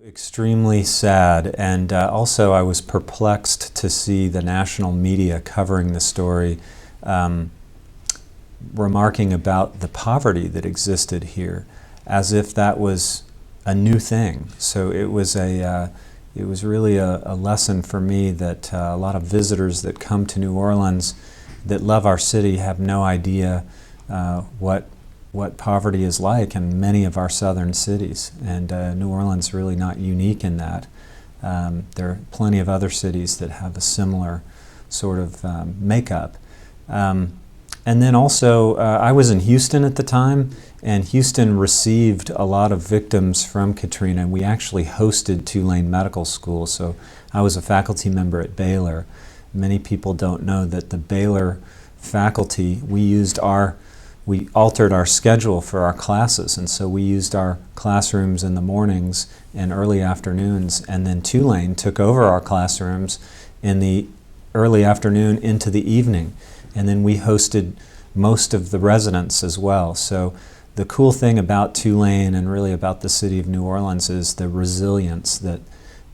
Extremely sad, and also I was perplexed to see the national media covering the story, remarking about the poverty that existed here, as if that was a new thing. So it was really a lesson for me that a lot of visitors that come to New Orleans that love our city have no idea what poverty is like in many of our southern cities, and New Orleans is really not unique in that. There are plenty of other cities that have a similar sort of makeup. And then also, I was in Houston at the time, and Houston received a lot of victims from Katrina, and we actually hosted Tulane Medical School, so I was a faculty member at Baylor. Many people don't know that the Baylor faculty, we altered our schedule for our classes, and so we used our classrooms in the mornings and early afternoons, and then Tulane took over our classrooms in the early afternoon into the evening, and then we hosted most of the residents as well. So the cool thing about Tulane and really about the city of New Orleans is the resilience that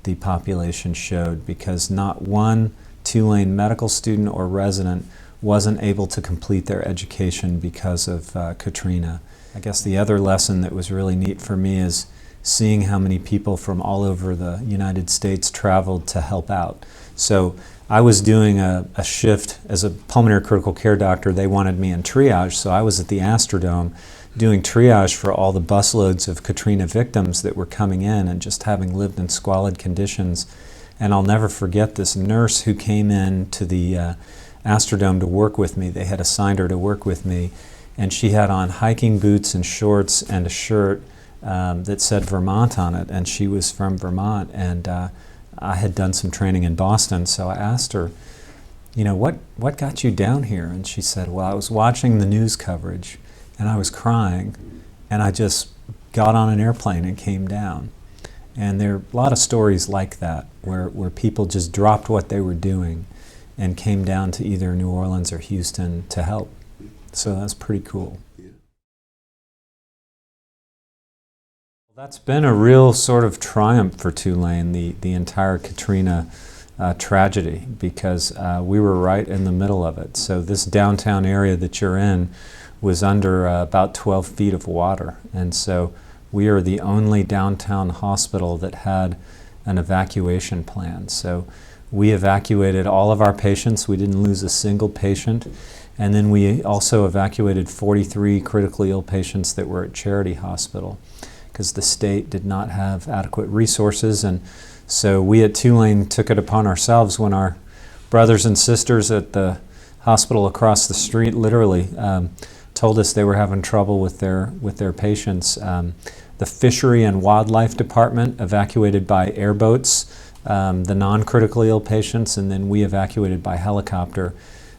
the population showed, because not one Tulane medical student or resident wasn't able to complete their education because of Katrina. I guess the other lesson that was really neat for me is seeing how many people from all over the United States traveled to help out. So I was doing a shift as a pulmonary critical care doctor. They wanted me in triage, so I was at the Astrodome doing triage for all the busloads of Katrina victims that were coming in, and just having lived in squalid conditions. And I'll never forget this nurse who came in to the Astrodome to work with me. They had assigned her to work with me, and she had on hiking boots and shorts and a shirt that said Vermont on it, and she was from Vermont, and I had done some training in Boston, so I asked her, you know, what got you down here? And she said, well, I was watching the news coverage and I was crying, and I just got on an airplane and came down. And there are a lot of stories like that where people just dropped what they were doing and came down to either New Orleans or Houston to help. So that's pretty cool. That's been a real sort of triumph for Tulane, the entire Katrina tragedy, because we were right in the middle of it. So this downtown area that you're in was under about 12 feet of water, and so we are the only downtown hospital that had an evacuation plan. So we evacuated all of our patients. We didn't lose a single patient. And then we also evacuated 43 critically ill patients that were at Charity Hospital, because the state did not have adequate resources. And so we at Tulane took it upon ourselves when our brothers and sisters at the hospital across the street literally told us they were having trouble with their patients. The Fishery and Wildlife Department evacuated by airboats the non-critically ill patients, and then we evacuated by helicopter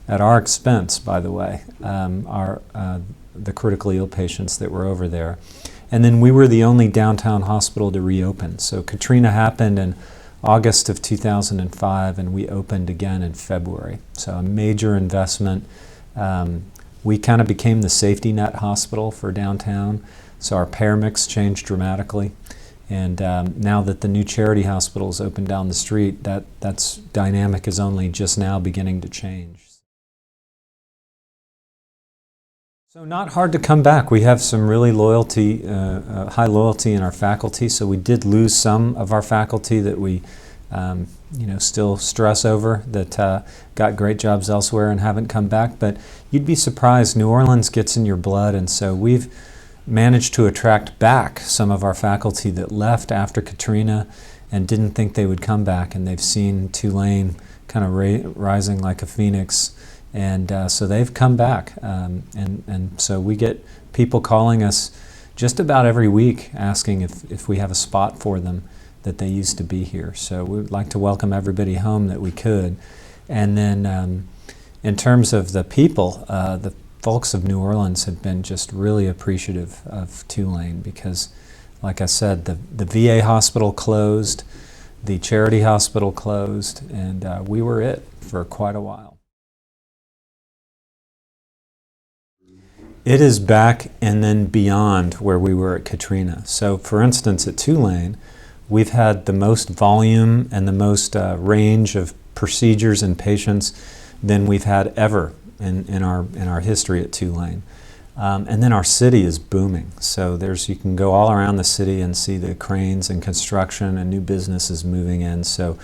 at our expense, by the way, the critically ill patients that were over there. And then we were the only downtown hospital to reopen. So Katrina happened in August of 2005, and we opened again in February. So a major investment. We kind of became the safety net hospital for downtown, so our payer mix changed dramatically. And now that the new Charity Hospital is open down the street, that's dynamic is only just now beginning to change. So not hard to come back. We have some really high loyalty in our faculty, so we did lose some of our faculty that we still stress over, that got great jobs elsewhere and haven't come back. But you'd be surprised, New Orleans gets in your blood, and so we've managed to attract back some of our faculty that left after Katrina and didn't think they would come back, and they've seen Tulane kind of rising like a phoenix, and so they've come back, and so we get people calling us just about every week asking if we have a spot for them, that they used to be here. So we would like to welcome everybody home that we could. And then in terms of the people, the folks of New Orleans have been just really appreciative of Tulane, because, like I said, the VA hospital closed, the Charity Hospital closed, and we were it for quite a while. It is back and then beyond where we were at Katrina. So for instance, at Tulane, we've had the most volume and the most range of procedures and patients than we've had ever in our history at Tulane. And then our city is booming. So you can go all around the city and see the cranes and construction and new businesses moving in. So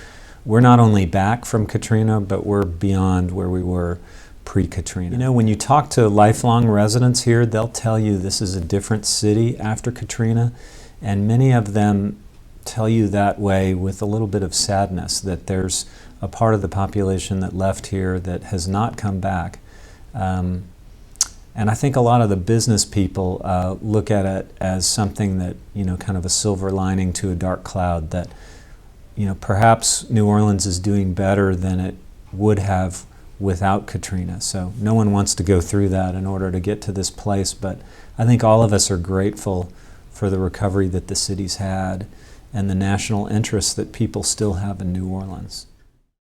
we're not only back from Katrina, but we're beyond where we were pre-Katrina. You know, when you talk to lifelong residents here, they'll tell you this is a different city after Katrina, and many of them tell you that way with a little bit of sadness, that there's a part of the population that left here that has not come back. And I think a lot of the business people look at it as something that, you know, kind of a silver lining to a dark cloud, that, you know, perhaps New Orleans is doing better than it would have without Katrina. So no one wants to go through that in order to get to this place, but I think all of us are grateful for the recovery that the city's had and the national interest that people still have in New Orleans.